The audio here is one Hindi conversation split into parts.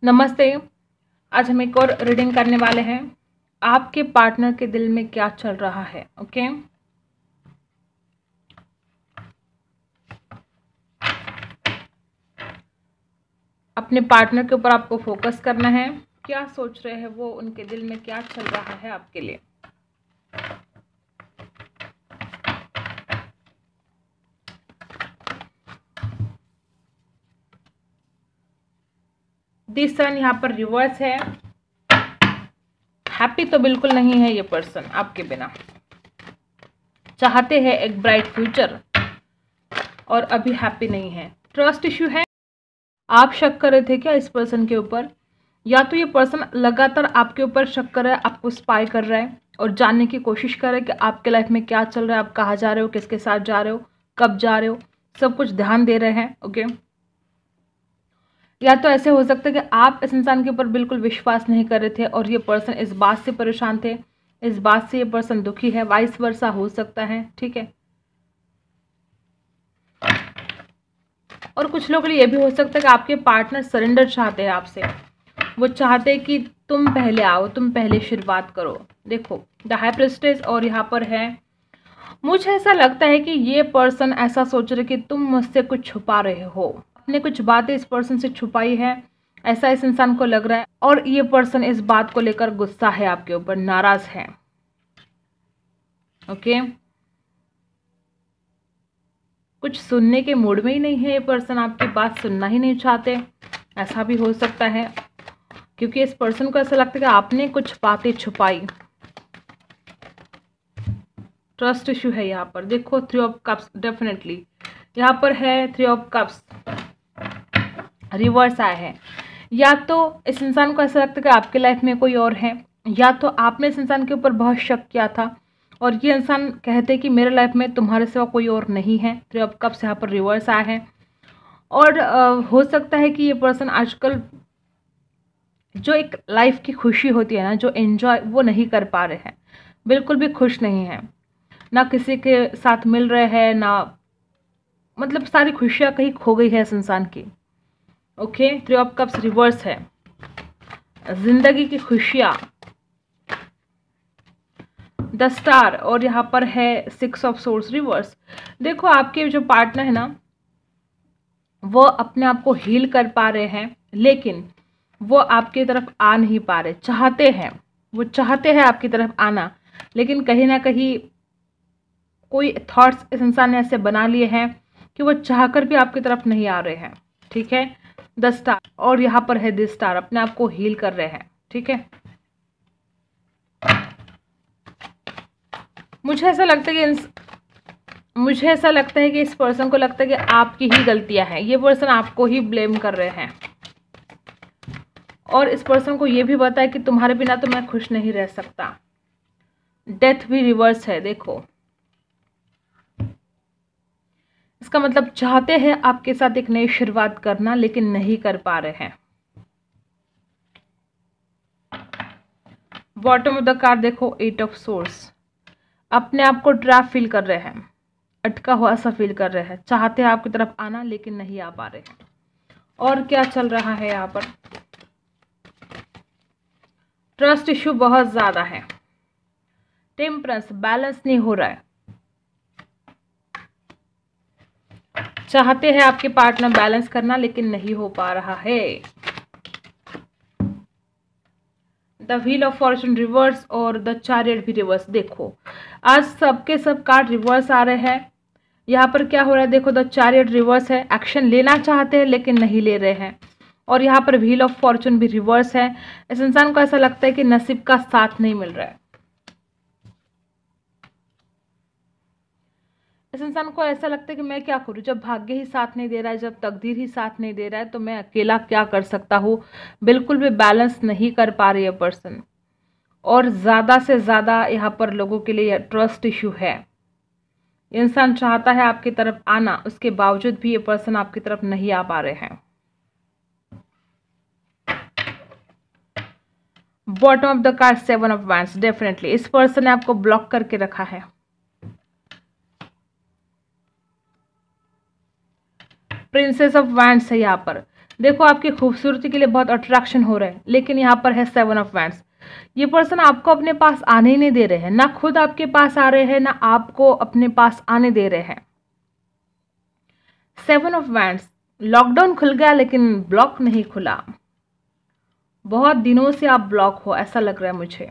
नमस्ते। आज हम एक और रीडिंग करने वाले हैं। आपके पार्टनर के दिल में क्या चल रहा है। ओके, अपने पार्टनर के ऊपर आपको फोकस करना है। क्या सोच रहे हैं वो, उनके दिल में क्या चल रहा है आपके लिए। दी सन यहाँ पर रिवर्स है। हैप्पी तो बिल्कुल नहीं है ये पर्सन आपके बिना। चाहते हैं एक ब्राइट फ्यूचर और अभी हैप्पी नहीं है। ट्रस्ट इश्यू है। आप शक कर रहे थे क्या इस पर्सन के ऊपर, या तो ये पर्सन लगातार आपके ऊपर शक कर रहा है, आपको स्पाई कर रहा है और जानने की कोशिश कर रहा है कि आपके लाइफ में क्या चल रहा है, आप कहाँ जा रहे हो, किसके साथ जा रहे हो, कब जा रहे हो, सब कुछ ध्यान दे रहे हैं। ओके, या तो ऐसे हो सकता है कि आप इस इंसान के ऊपर बिल्कुल विश्वास नहीं कर रहे थे और ये पर्सन इस बात से परेशान थे, इस बात से ये पर्सन दुखी है, वाइस वर्सा हो सकता है। ठीक है, और कुछ लोगों के लिए ये भी हो सकता है कि आपके पार्टनर सरेंडर चाहते हैं आपसे। वो चाहते हैं कि तुम पहले आओ, तुम पहले शुरुआत करो। देखो द हाई प्रिस्टेस और यहाँ पर है। मुझे ऐसा लगता है कि ये पर्सन ऐसा सोच रहे कि तुम मुझसे कुछ छुपा रहे हो, अपने कुछ बातें इस पर्सन से छुपाई है, ऐसा इस इंसान को लग रहा है। और ये पर्सन इस बात को लेकर गुस्सा है आपके ऊपर, नाराज है। ओके, कुछ सुनने के मूड में ही नहीं है ये पर्सन, आपकी बात सुनना ही नहीं चाहते, ऐसा भी हो सकता है। क्योंकि इस पर्सन को ऐसा लगता है कि आपने कुछ बातें छुपाई। ट्रस्ट इशू है यहाँ पर। देखो थ्री ऑफ कप्स, डेफिनेटली यहाँ पर है थ्री ऑफ कप्स रिवर्स आया है। या तो इस इंसान को ऐसा लगता है कि आपके लाइफ में कोई और है, या तो आपने इस इंसान के ऊपर बहुत शक किया था और ये इंसान कहते हैं कि मेरे लाइफ में तुम्हारे सिवा कोई और नहीं है। थ्री ऑफ कप्स यहाँ पर रिवर्स आया है। और हो सकता है कि ये पर्सन आजकल जो एक लाइफ की खुशी होती है ना, जो एंजॉय, वो नहीं कर पा रहे हैं, बिल्कुल भी खुश नहीं है, ना किसी के साथ मिल रहे हैं, ना मतलब सारी खुशियाँ कहीं खो गई है इस इंसान की। Okay, three of cups reverse है। जिंदगी की खुशियाँ, द स्टार और यहाँ पर है सिक्स ऑफ सोर्स रिवर्स। देखो आपके जो पार्टनर है ना, वो अपने आप को हील कर पा रहे हैं, लेकिन वो आपकी तरफ आ नहीं पा रहे। चाहते हैं, वो चाहते हैं आपकी तरफ आना, लेकिन कहीं ना कहीं कोई थॉट्स इस इंसान ने ऐसे बना लिए हैं कि वो चाहकर भी आपकी तरफ नहीं आ रहे हैं। ठीक है, द स्टार और यहाँ पर है द स्टार, अपने आप को हील कर रहे हैं। ठीक है, मुझे ऐसा लगता है कि इस पर्सन को लगता है कि आपकी ही गलतियां हैं, ये पर्सन आपको ही ब्लेम कर रहे हैं। और इस पर्सन को ये भी पता है कि तुम्हारे बिना तो मैं खुश नहीं रह सकता। डेथ भी रिवर्स है। देखो इसका मतलब चाहते हैं आपके साथ एक नई शुरुआत करना, लेकिन नहीं कर पा रहे हैं। बॉटम ऑफ द कार्ड देखो एट ऑफ सोर्स, अपने आप को ट्रैप फील कर रहे हैं, अटका हुआ सा फील कर रहे हैं, चाहते हैं आपकी तरफ आना लेकिन नहीं आ पा रहे हैं। और क्या चल रहा है यहाँ पर, ट्रस्ट इश्यू बहुत ज्यादा है। टेम्परेंस, बैलेंस नहीं हो रहा है। चाहते हैं आपके पार्टनर बैलेंस करना, लेकिन नहीं हो पा रहा है। The wheel of Fortune reverse और द चैरियट भी रिवर्स। देखो आज सबके सब कार्ड रिवर्स आ रहे हैं। यहाँ पर क्या हो रहा है, देखो द चैरियट रिवर्स है, एक्शन लेना चाहते हैं लेकिन नहीं ले रहे हैं। और यहाँ पर व्हील ऑफ फॉर्चून भी रिवर्स है। इस इंसान को ऐसा लगता है कि नसीब का साथ नहीं मिल रहा है। इस इंसान को ऐसा लगता है कि मैं क्या करूं, जब भाग्य ही साथ नहीं दे रहा है, जब तकदीर ही साथ नहीं दे रहा है, तो मैं अकेला क्या कर सकता हूँ। बिल्कुल भी बैलेंस नहीं कर पा रही है पर्सन। और ज़्यादा से ज़्यादा यहाँ पर लोगों के लिए ट्रस्ट इश्यू है। इंसान चाहता है आपकी तरफ आना, उसके बावजूद भी ये पर्सन आपकी तरफ नहीं आ पा रहे हैं। Bottom of the card seven of wands, definitely इस पर्सन ने आपको ब्लॉक करके रखा है। प्रिंसेस ऑफ वैंड्स है यहाँ पर। देखो आपकी खूबसूरती के लिए बहुत अट्रैक्शन हो रहा है, लेकिन यहाँ पर है 7 ऑफ वैंड्स। ये पर्सन आपको अपने पास आने ही नहीं दे रहे हैं, ना खुद आपके पास आ रहे हैं, ना आपको अपने पास आने दे रहे हैं। 7 ऑफ वैंड्स, लॉकडाउन खुल गया लेकिन ब्लॉक नहीं खुला। बहुत दिनों से आप ब्लॉक हो ऐसा लग रहा है मुझे।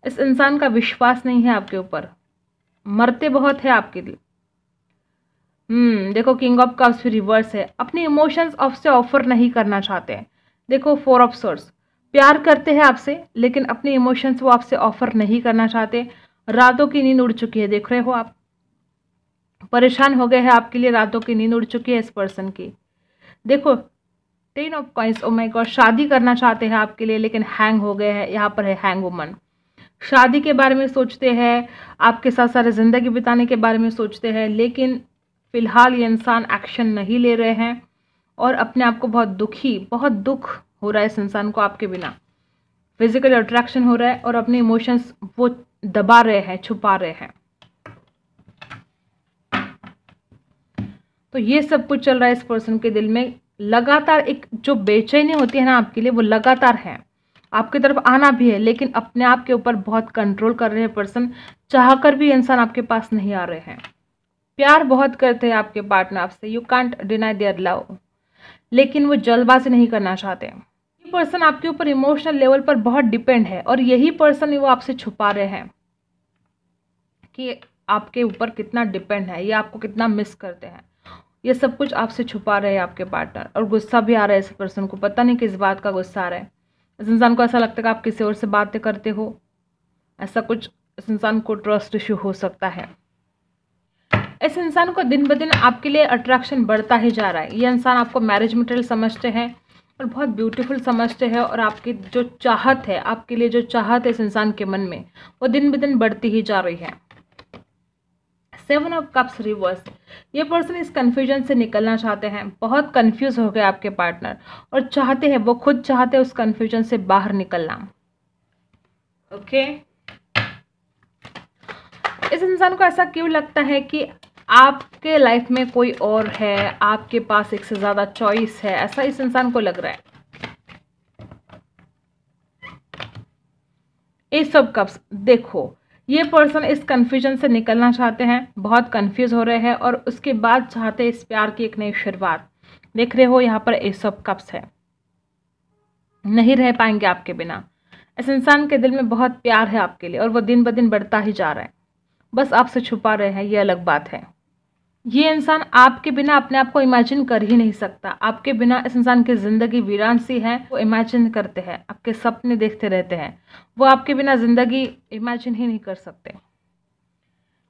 इस इंसान का विश्वास नहीं है आपके ऊपर, मरते बहुत है आपके लिए। देखो किंग ऑफ कप्स रिवर्स है, अपने इमोशंस आपसे ऑफर नहीं करना चाहते हैं। देखो 4 ऑफ सोर्ड्स, प्यार करते हैं आपसे लेकिन अपने इमोशंस वो आपसे ऑफर नहीं करना चाहते। रातों की नींद उड़ चुकी है, देख रहे हो आप, परेशान हो गए हैं, आपके लिए रातों की नींद उड़ चुकी है इस पर्सन की। देखो 10 of coins, oh my God, शादी करना चाहते हैं आपके लिए लेकिन हैंग हो गए हैं। यहाँ पर है हैंग वुमन, शादी के बारे में सोचते हैं, आपके साथ सारे ज़िंदगी बिताने के बारे में सोचते हैं, लेकिन फ़िलहाल ये इंसान एक्शन नहीं ले रहे हैं और अपने आप को बहुत दुख हो रहा है इस इंसान को आपके बिना। फिजिकल अट्रैक्शन हो रहा है और अपने इमोशंस वो दबा रहे हैं, छुपा रहे हैं। तो ये सब कुछ चल रहा है इस पर्सन के दिल में। लगातार एक जो बेचैनी होती है ना आपके लिए, वो लगातार है, आपकी तरफ आना भी है, लेकिन अपने आप के ऊपर बहुत कंट्रोल कर रहे हैं पर्सन। चाहकर भी इंसान आपके पास नहीं आ रहे हैं। प्यार बहुत करते हैं आपके पार्टनर आपसे, you can't deny their love, लेकिन वो जल्दबाजी नहीं करना चाहते। ये पर्सन आपके ऊपर इमोशनल लेवल पर बहुत डिपेंड है और यही पर्सन वो आपसे छुपा रहे हैं कि आपके ऊपर कितना डिपेंड है, ये आपको कितना मिस करते हैं। ये सब कुछ आपसे छुपा रहे हैं आपके पार्टनर, और गुस्सा भी आ रहा है इस पर्सन को, पता नहीं किस बात का गुस्सा आ रहा है। इस इंसान को ऐसा लगता है कि आप किसी और से बातें करते हो, ऐसा कुछ इस इंसान को ट्रस्ट इश्यू हो सकता है। इस इंसान को दिन ब दिन आपके लिए अट्रैक्शन बढ़ता ही जा रहा है। ये इंसान आपको मैरिज मटेरियल समझते हैं और बहुत ब्यूटीफुल समझते हैं, और आपकी जो चाहत है, आपके लिए जो चाहत है इस इंसान के मन में, वो दिन ब दिन बढ़ती ही जा रही है। 7 ऑफ कप्स रिवर्स, ये पर्सन इस कन्फ्यूजन से निकलना चाहते हैं, बहुत कंफ्यूज हो गए आपके पार्टनर और चाहते हैं, वो खुद चाहते हैं उस कन्फ्यूजन से बाहर निकलना। ओके इस इंसान को ऐसा क्यों लगता है कि आपके लाइफ में कोई और है, आपके पास एक से ज़्यादा चॉइस है, ऐसा इस इंसान को लग रहा है। एस ऑफ कप्स, देखो ये पर्सन इस कन्फ्यूजन से निकलना चाहते हैं, बहुत कंफ्यूज हो रहे हैं और उसके बाद चाहते हैं इस प्यार की एक नई शुरुआत। देख रहे हो यहाँ पर एस ऑफ कप्स है, नहीं रह पाएंगे आपके बिना। इस इंसान के दिल में बहुत प्यार है आपके लिए और वो दिन ब दिन बढ़ता ही जा रहा है, बस आपसे छुपा रहे हैं, ये अलग बात है। ये इंसान आपके बिना अपने आप को इमेजिन कर ही नहीं सकता। आपके बिना इस इंसान की ज़िंदगी वीरान सी है, वो इमेजिन करते हैं, आपके सपने देखते रहते हैं, वो आपके बिना ज़िंदगी इमेजिन ही नहीं कर सकते।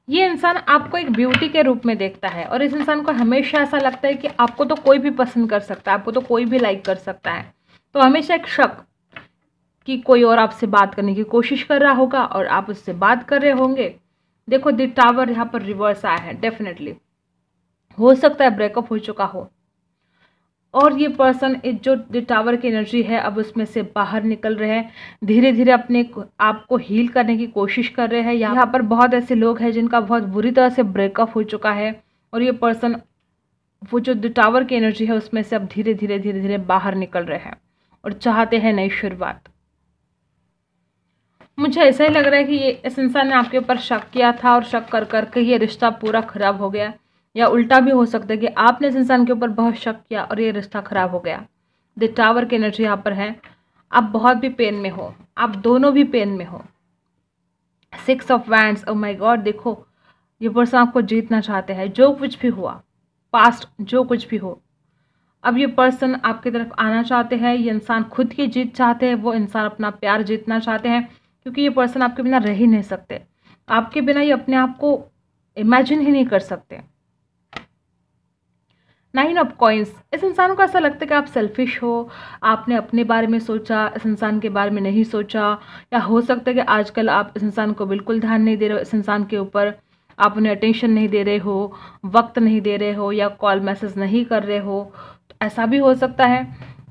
ये इंसान आपको एक ब्यूटी के रूप में देखता है और इस इंसान को हमेशा ऐसा लगता है कि आपको तो कोई भी पसंद कर सकता है, आपको तो कोई भी लाइक कर सकता है। तो हमेशा एक शक कि कोई और आपसे बात करने की कोशिश कर रहा होगा और आप उससे बात कर रहे होंगे। देखो द टावर यहाँ पर रिवर्स आया है, डेफिनेटली हो सकता है ब्रेकअप हो चुका हो और ये पर्सन जो द टावर की एनर्जी है अब उसमें से बाहर निकल रहे हैं, धीरे धीरे अपने आप को हील करने की कोशिश कर रहे हैं। यहाँ पर बहुत ऐसे लोग हैं जिनका बहुत बुरी तरह से ब्रेकअप हो चुका है और ये पर्सन वो जो द टावर की एनर्जी है उसमें से अब धीरे धीरे बाहर निकल रहे हैं और चाहते हैं नई शुरुआत। मुझे ऐसा ही लग रहा है कि ये इस इंसान ने आपके ऊपर शक किया था और शक कर करके ये रिश्ता पूरा खराब हो गया, या उल्टा भी हो सकता है कि आपने इस इंसान के ऊपर बहुत शक किया और ये रिश्ता खराब हो गया। द टावर की एनर्जी यहाँ पर है, आप बहुत भी पेन में हो, आप दोनों भी पेन में हो। 6 of wands, oh my God, देखो ये पर्सन आपको जीतना चाहते हैं, जो कुछ भी हुआ पास्ट, जो कुछ भी हो, अब ये पर्सन आपकी तरफ आना चाहते हैं। ये इंसान खुद की जीत चाहते हैं, वो इंसान अपना प्यार जीतना चाहते हैं, क्योंकि ये पर्सन आपके बिना रह ही नहीं सकते। आपके बिना ये अपने आप को इमेजिन ही नहीं कर सकते। 9 ऑफ कॉइंस, इस इंसान को ऐसा लगता है कि आप सेल्फिश हो, आपने अपने बारे में सोचा, इस इंसान के बारे में नहीं सोचा, या हो सकता है कि आजकल आप इस इंसान को बिल्कुल ध्यान नहीं दे रहे हो, इस इंसान के ऊपर आप उन्हें अटेंशन नहीं दे रहे हो, वक्त नहीं दे रहे हो, या कॉल मैसेज नहीं कर रहे हो। तो ऐसा भी हो सकता है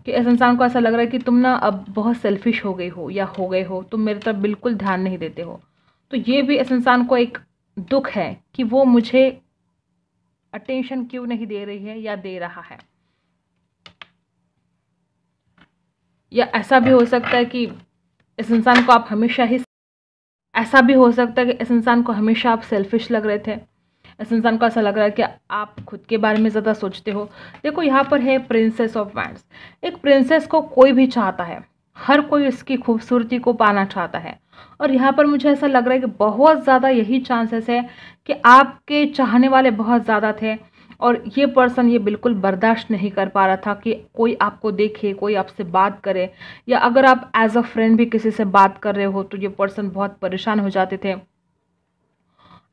कि इस इंसान को ऐसा लग रहा है कि तुम ना अब बहुत सेल्फिश हो गई हो या हो गए हो, तुम मेरी तरफ बिल्कुल ध्यान नहीं देते हो। तो ये भी इस इंसान को एक दुख है कि वो मुझे अटेंशन क्यों नहीं दे रही है या दे रहा है। या ऐसा भी हो सकता है कि इस इंसान को आप हमेशा ही ऐसा भी हो सकता है कि इस इंसान को हमेशा आप सेल्फिश लग रहे थे। इस इंसान को ऐसा लग रहा है कि आप खुद के बारे में ज़्यादा सोचते हो। देखो यहाँ पर है प्रिंसेस ऑफ वैंड्स। एक प्रिंसेस को कोई भी चाहता है, हर कोई इसकी खूबसूरती को पाना चाहता है। और यहाँ पर मुझे ऐसा लग रहा है कि बहुत ज़्यादा यही चांसेस है कि आपके चाहने वाले बहुत ज़्यादा थे और ये पर्सन ये बिल्कुल बर्दाश्त नहीं कर पा रहा था कि कोई आपको देखे, कोई आपसे बात करे, या अगर आप एज अ फ्रेंड भी किसी से बात कर रहे हो तो ये पर्सन बहुत परेशान हो जाते थे।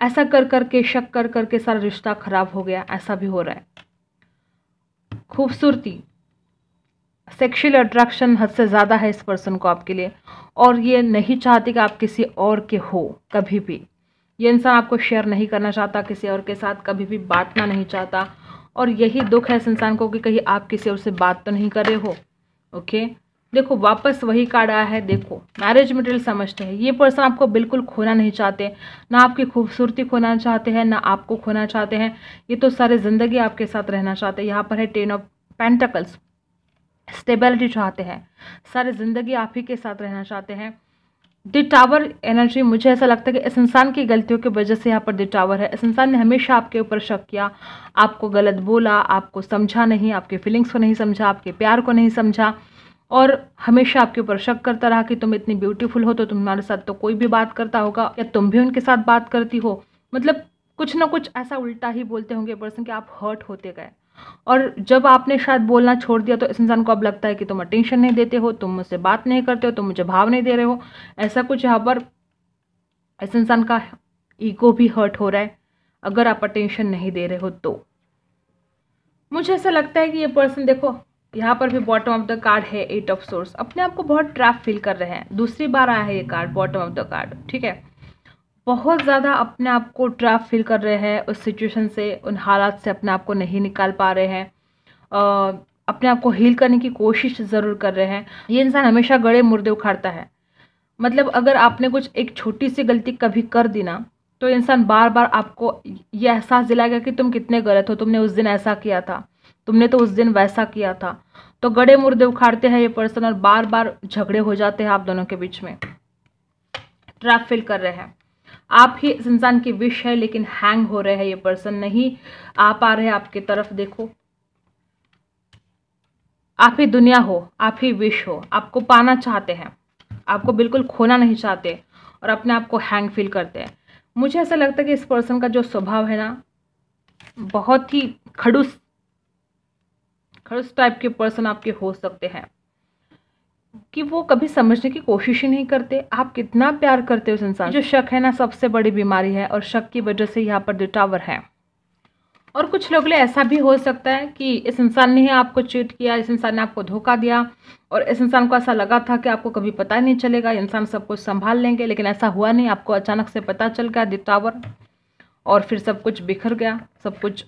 ऐसा कर करके, शक कर करके सारा रिश्ता खराब हो गया, ऐसा भी हो रहा है। खूबसूरती, सेक्सुअल अट्रैक्शन हद से ज़्यादा है इस पर्सन को आपके लिए, और ये नहीं चाहती कि आप किसी और के हो कभी भी। ये इंसान आपको शेयर नहीं करना चाहता किसी और के साथ, कभी भी बांटना नहीं चाहता, और यही दुख है इस इंसान को कि कहीं आप किसी और से बात तो नहीं कर रहे हो। ओके, देखो वापस वही कार्ड आया है। देखो मैरिज मटेरियल समझते हैं, ये पर्सन आपको बिल्कुल खोना नहीं चाहते, ना आपकी खूबसूरती खोना चाहते हैं, ना आपको खोना चाहते हैं। ये तो सारी ज़िंदगी आपके साथ रहना चाहते हैं। यहाँ पर है 10 ऑफ पेंटिकल्स, स्टेबिलिटी चाहते हैं, सारी ज़िंदगी आप ही के साथ रहना चाहते हैं। द टावर एनर्जी, मुझे ऐसा लगता है कि इस इंसान की गलतियों की वजह से यहाँ पर द टावर है। इस इंसान ने हमेशा आपके ऊपर शक किया, आपको गलत बोला, आपको समझा नहीं, आपके फीलिंग्स को नहीं समझा, आपके प्यार को नहीं समझा, और हमेशा आपके ऊपर शक करता रहा कि तुम इतनी ब्यूटीफुल हो तो तुम्हारे साथ तो कोई भी बात करता होगा, या तुम भी उनके साथ बात करती हो। मतलब कुछ ना कुछ ऐसा उल्टा ही बोलते होंगे पर्सन कि आप हर्ट होते गए। और जब आपने शायद बोलना छोड़ दिया तो इस इंसान को अब लगता है कि तुम अटेंशन नहीं देते हो, तुम मुझसे बात नहीं करते हो, तुम मुझे भाव नहीं दे रहे हो। ऐसा कुछ यहाँ पर इस इंसान का ईगो भी हर्ट हो रहा है अगर आप अटेंशन नहीं दे रहे हो तो। मुझे ऐसा लगता है कि ये पर्सन, देखो यहाँ पर भी बॉटम ऑफ द कार्ड है 8 ऑफ सोर्स, अपने आप को बहुत ट्रैप फील कर रहे हैं। दूसरी बार आया है ये card bottom of the card, ठीक है। बहुत ज़्यादा अपने आप को ट्रैप फील कर रहे हैं, उस सिचुएशन से, उन हालात से अपने आप को नहीं निकाल पा रहे हैं। अपने आप को हील करने की कोशिश ज़रूर कर रहे हैं। ये इंसान हमेशा गड़े मुर्दे उखाड़ता है। मतलब अगर आपने कुछ एक छोटी सी गलती कभी कर दी ना, तो इंसान बार बार आपको ये एहसास दिलाएगा कि तुम कितने गलत हो, तुमने उस दिन ऐसा किया था, तुमने तो उस दिन वैसा किया था। तो गड़े मुर्दे उखाड़ते हैं ये पर्सन, और बार बार झगड़े हो जाते हैं आप दोनों के बीच में। ट्रैप फील कर रहे हैं। आप ही इस इंसान की विश है, लेकिन हैंग हो रहे हैं ये पर्सन, नहीं आ पा रहे आपकी तरफ। देखो आप ही दुनिया हो, आप ही विश हो, आपको पाना चाहते हैं, आपको बिल्कुल खोना नहीं चाहते, और अपने आप को हैंग फील करते हैं। मुझे ऐसा लगता है कि इस पर्सन का जो स्वभाव है ना, बहुत ही खड़ूस टाइप के पर्सन आपके हो सकते हैं, कि वो कभी समझने की कोशिश ही नहीं करते आप कितना प्यार करते हो उस इंसान। जो शक है ना, सबसे बड़ी बीमारी है, और शक की वजह से यहाँ पर द टावर है। और कुछ लोग लिए ऐसा भी हो सकता है कि इस इंसान ने ही आपको चीट किया, इस इंसान ने आपको धोखा दिया, और इस इंसान को ऐसा लगा था कि आपको कभी पता ही नहीं चलेगा, इंसान सब कुछ संभाल लेंगे, लेकिन ऐसा हुआ नहीं। आपको अचानक से पता चल गया द टावर, और फिर सब कुछ बिखर गया, सब कुछ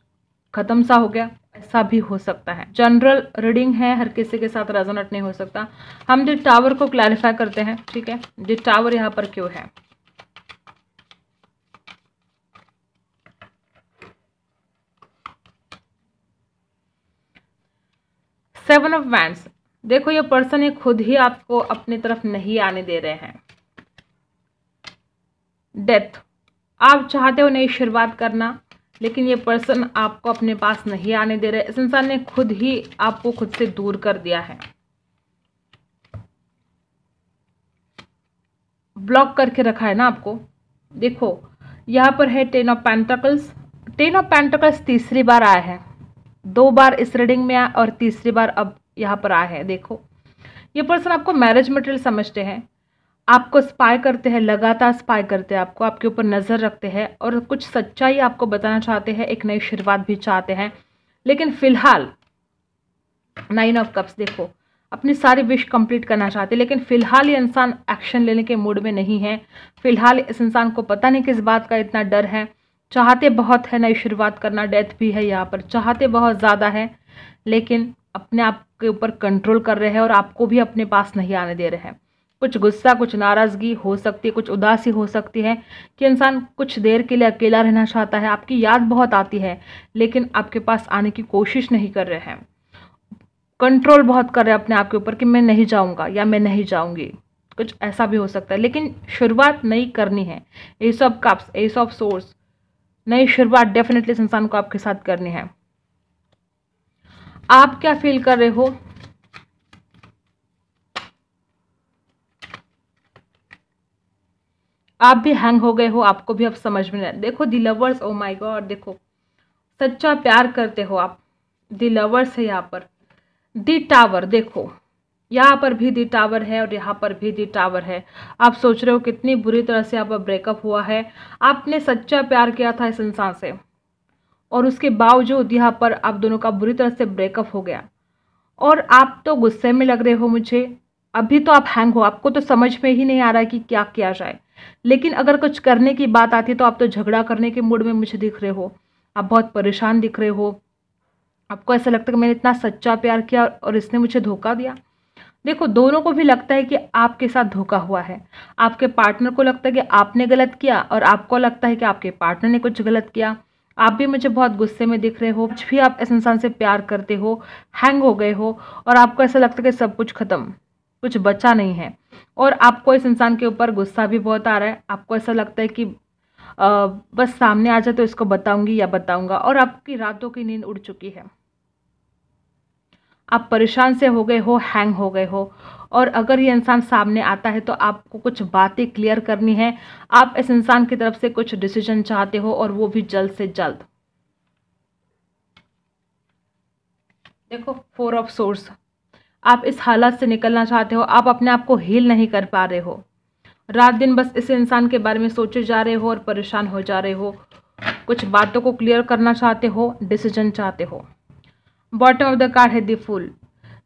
खत्म सा हो गया। ऐसा भी हो सकता है। जनरल रीडिंग है, हर किसी के साथ रेजोनेट नहीं हो सकता। हम द टावर को क्लैरिफाई करते हैं, ठीक है। द टावर यहाँ पर क्यों है? सेवन ऑफ वैंड्स, देखो ये पर्सन है खुद ही आपको अपनी तरफ नहीं आने दे रहे हैं। डेथ, आप चाहते हो नई शुरुआत करना, लेकिन ये पर्सन आपको अपने पास नहीं आने दे रहे। इस इंसान ने खुद ही आपको खुद से दूर कर दिया है, ब्लॉक करके रखा है ना आपको। देखो यहाँ पर है 10 ऑफ पेंटिकल्स। 10 ऑफ पेंटिकल्स तीसरी बार आया है, 2 बार इस रीडिंग में आया और तीसरी बार अब यहाँ पर आया है। देखो ये पर्सन आपको मैरिज मटेरियल समझते हैं, आपको स्पाई करते हैं, लगातार स्पाई करते हैं, आपको आपके ऊपर नज़र रखते हैं, और कुछ सच्चाई आपको बताना चाहते हैं, एक नई शुरुआत भी चाहते हैं। लेकिन फिलहाल 9 ऑफ कप्स, देखो अपनी सारी विश कंप्लीट करना चाहते हैं, लेकिन फिलहाल ये इंसान एक्शन लेने के मूड में नहीं है। फिलहाल इस इंसान को पता नहीं किस बात का इतना डर है। चाहते बहुत है नई शुरुआत करना, डेथ भी है यहाँ पर, चाहते बहुत ज़्यादा है, लेकिन अपने आप के ऊपर कंट्रोल कर रहे हैं, और आपको भी अपने पास नहीं आने दे रहे हैं। कुछ गुस्सा, कुछ नाराज़गी हो सकती है, कुछ उदासी हो सकती है, कि इंसान कुछ देर के लिए अकेला रहना चाहता है। आपकी याद बहुत आती है, लेकिन आपके पास आने की कोशिश नहीं कर रहे हैं। कंट्रोल बहुत कर रहे हैं अपने आप के ऊपर कि मैं नहीं जाऊंगा या मैं नहीं जाऊंगी, कुछ ऐसा भी हो सकता है। लेकिन शुरुआत नई करनी है। S of cups, S of source, नई शुरुआत डेफिनेटली इस इंसान को आपके साथ करनी है। आप क्या फील कर रहे हो? आप भी हैंग हो गए हो, आपको भी अब समझ में नहीं। देखो दी लवर्स, ओ माय गॉड, देखो सच्चा प्यार करते हो आप। दी लवर्स है यहाँ पर। दी टावर, देखो यहाँ पर भी दी टावर है और यहाँ पर भी दी टावर है। आप सोच रहे हो कितनी बुरी तरह से आपका ब्रेकअप हुआ है। आपने सच्चा प्यार किया था इस इंसान से और उसके बावजूद यहाँ पर आप दोनों का बुरी तरह से ब्रेकअप हो गया और आप तो गुस्से में लग रहे हो मुझे। अभी तो आप हैंग हो, आपको तो समझ में ही नहीं आ रहा है कि क्या किया जाए। लेकिन अगर कुछ करने की बात आती है तो आप तो झगड़ा करने के मूड में मुझे दिख रहे हो। आप बहुत परेशान दिख रहे हो। आपको ऐसा लगता है कि मैंने इतना सच्चा प्यार किया और इसने मुझे धोखा दिया। देखो दोनों को भी लगता है कि आपके साथ धोखा हुआ है। आपके पार्टनर को लगता है कि आपने गलत किया और आपको लगता है कि आपके पार्टनर ने कुछ गलत किया। आप भी मुझे बहुत गुस्से में दिख रहे हो। कुछ भी आप इस इंसान से प्यार करते हो, हैंग हो गए हो और आपको ऐसा लगता है कि सब कुछ खत्म, कुछ बचा नहीं है। और आपको इस इंसान के ऊपर गुस्सा भी बहुत आ रहा है। आपको ऐसा लगता है कि बस सामने आ जाए तो इसको बताऊंगी या बताऊंगा। और आपकी रातों की नींद उड़ चुकी है। आप परेशान से हो गए हो, हैंग हो गए हो। और अगर ये इंसान सामने आता है तो आपको कुछ बातें क्लियर करनी है। आप इस इंसान की तरफ से कुछ डिसीजन चाहते हो और वो भी जल्द से जल्द। देखो फोर ऑफ सोर्स, आप इस हालत से निकलना चाहते हो। आप अपने आप को हील नहीं कर पा रहे हो। रात दिन बस इस इंसान के बारे में सोचे जा रहे हो और परेशान हो जा रहे हो। कुछ बातों को क्लियर करना चाहते हो, डिसीजन चाहते हो। बॉटम ऑफ द कार्ड है द फूल।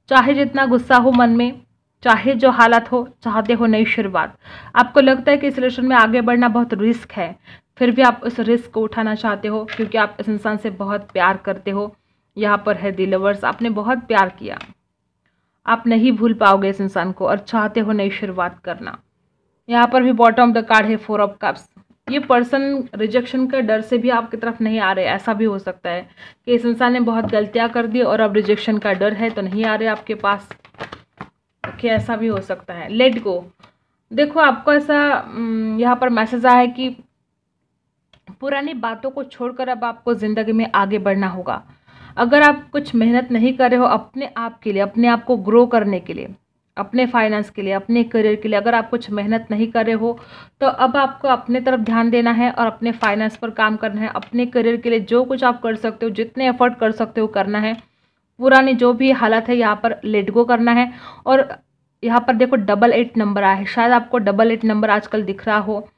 चाहे जितना गुस्सा हो मन में, चाहे जो हालत हो, चाहते हो नई शुरुआत। आपको लगता है कि इस रिलेशन में आगे बढ़ना बहुत रिस्क है, फिर भी आप उस रिस्क को उठाना चाहते हो क्योंकि आप इस इंसान से बहुत प्यार करते हो। यहाँ पर है द लवर्स, आपने बहुत प्यार किया। आप नहीं भूल पाओगे इस इंसान को और चाहते हो नई शुरुआत करना। यहाँ पर भी बॉटम ऑफ द कार्ड है फोर ऑफ कप्स। ये पर्सन रिजेक्शन के डर से भी आपकी तरफ नहीं आ रहे। ऐसा भी हो सकता है कि इस इंसान ने बहुत गलतियां कर दी और अब रिजेक्शन का डर है तो नहीं आ रहे आपके पास। ओके, ऐसा भी हो सकता है। लेट गो, देखो आपको ऐसा यहाँ पर मैसेज आया है कि पुरानी बातों को छोड़कर अब आपको ज़िंदगी में आगे बढ़ना होगा। अगर आप कुछ मेहनत नहीं कर रहे हो अपने आप के लिए, अपने आप को ग्रो करने के लिए, अपने फाइनेंस के लिए, अपने करियर के लिए, अगर आप कुछ मेहनत नहीं कर रहे हो तो अब आपको अपने तरफ ध्यान देना है और अपने फाइनेंस पर काम करना है। अपने करियर के लिए जो कुछ आप कर सकते हो, जितने एफर्ट कर सकते हो करना है। पुरानी जो भी हालत है यहाँ पर लेट गो करना है। और यहाँ पर देखो 88 नंबर आया है, शायद आपको 88 नंबर आजकल दिख रहा हो।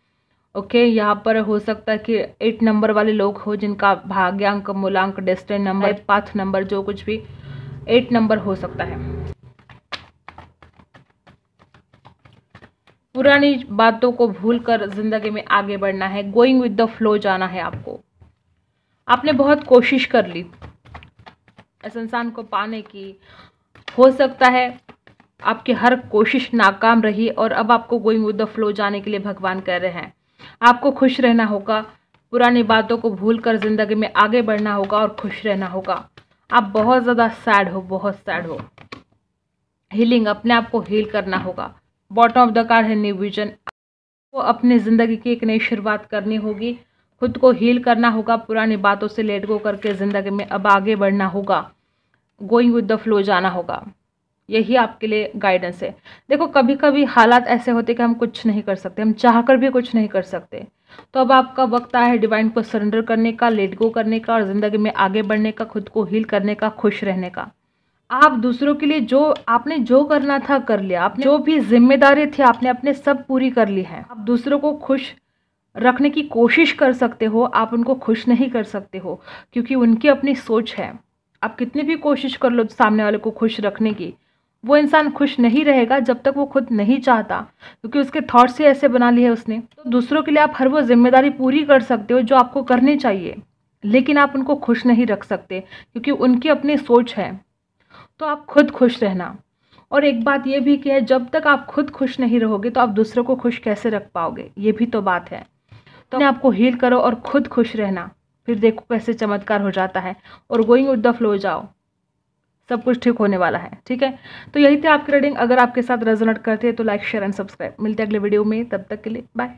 ओके, यहाँ पर हो सकता है कि 8 नंबर वाले लोग हो जिनका भाग्यांक, मूलांक, डेस्टिनी नंबर, पाथ नंबर, जो कुछ भी 8 नंबर हो सकता है। पुरानी बातों को भूलकर जिंदगी में आगे बढ़ना है, गोइंग विद द फ्लो जाना है आपको। आपने बहुत कोशिश कर ली इस इंसान को पाने की। हो सकता है आपकी हर कोशिश नाकाम रही और अब आपको गोइंग विद द फ्लो जाने के लिए भगवान कह रहे हैं। आपको खुश रहना होगा, पुरानी बातों को भूलकर जिंदगी में आगे बढ़ना होगा और खुश रहना होगा। आप बहुत ज़्यादा सैड हो, बहुत सैड हो। हीलिंग, अपने आप को हील करना होगा। बॉटम ऑफ द कार्ड है न्यू विजन। आपको अपनी ज़िंदगी की एक नई शुरुआत करनी होगी, खुद को हील करना होगा, पुरानी बातों से लेट गो करके ज़िंदगी में अब आगे बढ़ना होगा, गोइंग विद द फ्लो जाना होगा। यही आपके लिए गाइडेंस है। देखो कभी कभी हालात ऐसे होते कि हम कुछ नहीं कर सकते, हम चाहकर भी कुछ नहीं कर सकते। तो अब आपका वक्त आया है डिवाइन को सरेंडर करने का, लेट गो करने का और ज़िंदगी में आगे बढ़ने का, खुद को हील करने का, खुश रहने का। आप दूसरों के लिए जो आपने जो करना था कर लिया। आपने जो भी जिम्मेदारी थी आपने अपने सब पूरी कर ली है। आप दूसरों को खुश रखने की कोशिश कर सकते हो, आप उनको खुश नहीं कर सकते हो क्योंकि उनकी अपनी सोच है। आप कितनी भी कोशिश कर लो सामने वाले को खुश रखने की, वो इंसान खुश नहीं रहेगा जब तक वो खुद नहीं चाहता, क्योंकि उसके थॉट्स ही ऐसे बना लिए उसने। तो दूसरों के लिए आप हर वो जिम्मेदारी पूरी कर सकते हो जो आपको करनी चाहिए, लेकिन आप उनको खुश नहीं रख सकते क्योंकि उनकी अपनी सोच है। तो आप खुद खुश रहना। और एक बात ये भी कि है, जब तक आप खुद खुश नहीं रहोगे तो आप दूसरों को खुश कैसे रख पाओगे, ये भी तो बात है। तो अपने आपको हील करो और खुद खुश रहना, फिर देखो कैसे चमत्कार हो जाता है। और गोइंग विद द फ्लो जाओ, सब कुछ ठीक होने वाला है। ठीक है, तो यही थी आपकी रीडिंग। अगर आपके साथ रेजोनेट करते हैं तो लाइक शेयर एंड सब्सक्राइब। मिलते हैं अगले वीडियो में, तब तक के लिए बाय।